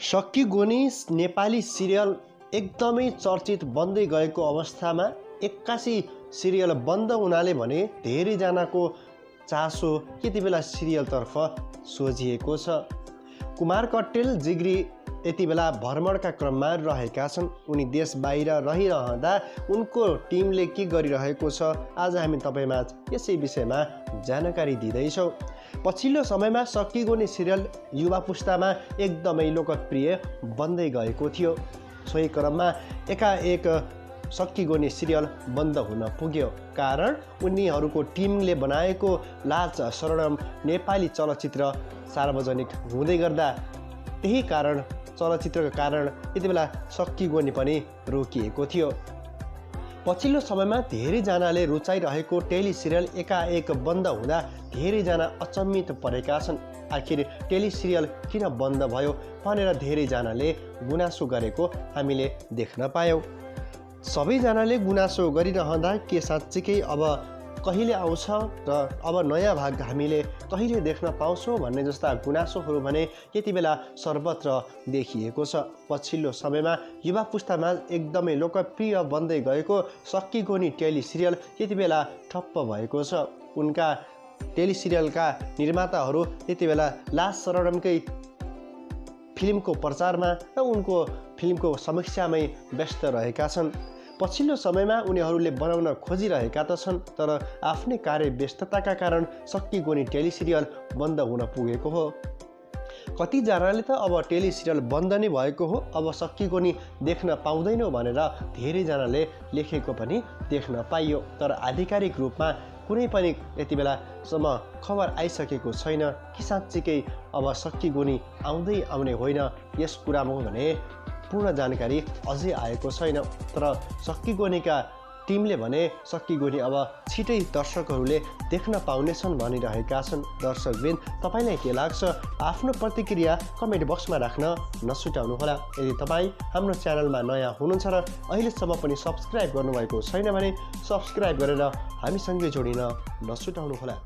सक्की गोनी नेपाली सिरियल एकदमै चर्चित बन्दै गएको अवस्थामा एक्कासी सिरियल बन्द हुनाले भने धेरैजनाको चासो यति बेला सिरियलतर्फ सोझिएको छ। कुमार कट्टेल जिग्री यति बेला भ्रमणका क्रममा रहेका छन्। उनी देश बाहिर रहिरहँदा उनको टिमले के गरिरहेको छ आज हामी तपाईमाझ यसै विषयमा जानकारी दिँदैछौँ। पछिल्लो समयमा सक्की गोनी सिरियल युवा पुस्तामा एकदमै लोकप्रिय बन्दै गएको थियो। सोही क्रममा एकाएक सक्की गोनी सिरियल बन्द हुन पुग्यो। कारण उनीहरूको टिमले बनाएको लाज शरणम नेपाली चलचित्र सार्वजनिक हुँदै गर्दा त्यही कारण चलचित्रका कारण यति बेला सक्की गोनी पनि रोकिएको थियो। पछिल्लो समयमा धेरैजनाले रुचाइरहेको टेली सिरियल एकाएक बन्द हुँदा धेरैजना अचम्मित परेका छन्। आखिर टेली सिरियल किन बन्द भयो भनेर धेरैजनाले गुनासो गरेको हामीले देख्न पायौँ। सबैजनाले गुनासो गरिरहँदा के साँच्चीकै अब कहिले आउँछ र अब नयाँ भाग हामीले कहिले देख्न पाउँछौँ भन्ने जस्ता गुनासोहरू भने यति बेला सर्वत्र देखिएको छ। पछिल्लो समयमा युवा पुस्तामा एकदमै लोकप्रिय बन्दै गएको सक्की गोनी टेली सिरियल यति बेला ठप्प भएको छ। उनका टेली सिरियलका निर्माताहरू यति बेला लाज शरणमकै फिल्मको प्रचारमा र उनको फिल्मको समीक्षामै व्यस्त रहेका छन्। पछिल्लो समयमा उनीहरूले बनाउन खोजिरहेका त छन्, तर आफ्नै कार्य व्यस्तताका कारण सक्की गोनी टेली सिरियल बन्द हुन पुगेको हो। कतिजनाले त अब टेली सिरियल बन्द नै भएको हो, अब सक्की गोनी देख्न पाउँदैनौँ भनेर धेरैजनाले लेखेको पनि देख्न पाइयो। तर आधिकारिक रूपमा कुनै पनि यति बेलासम्म खबर आइसकेको छैन कि साँच्चीकै अब सक्की गोनी आउने होइन। यस कुरामा भने पूर्ण जानकारी अझै आएको छैन। तर सक्की गोनीका टिमले भने सक्की गोनी अब छिटै दर्शकहरूले देख्न पाउनेछन् भनिरहेका छन्। दर्शकबिन तपाईँलाई के लाग्छ? आफ्नो प्रतिक्रिया कमेन्ट बक्समा राख्न नछुटाउनुहोला। यदि तपाईँ हाम्रो च्यानलमा नयाँ हुनुहुन्छ र अहिलेसम्म पनि सब्सक्राइब गर्नुभएको छैन भने सब्सक्राइब गरेर हामीसँगै जोडिन नछुटाउनुहोला।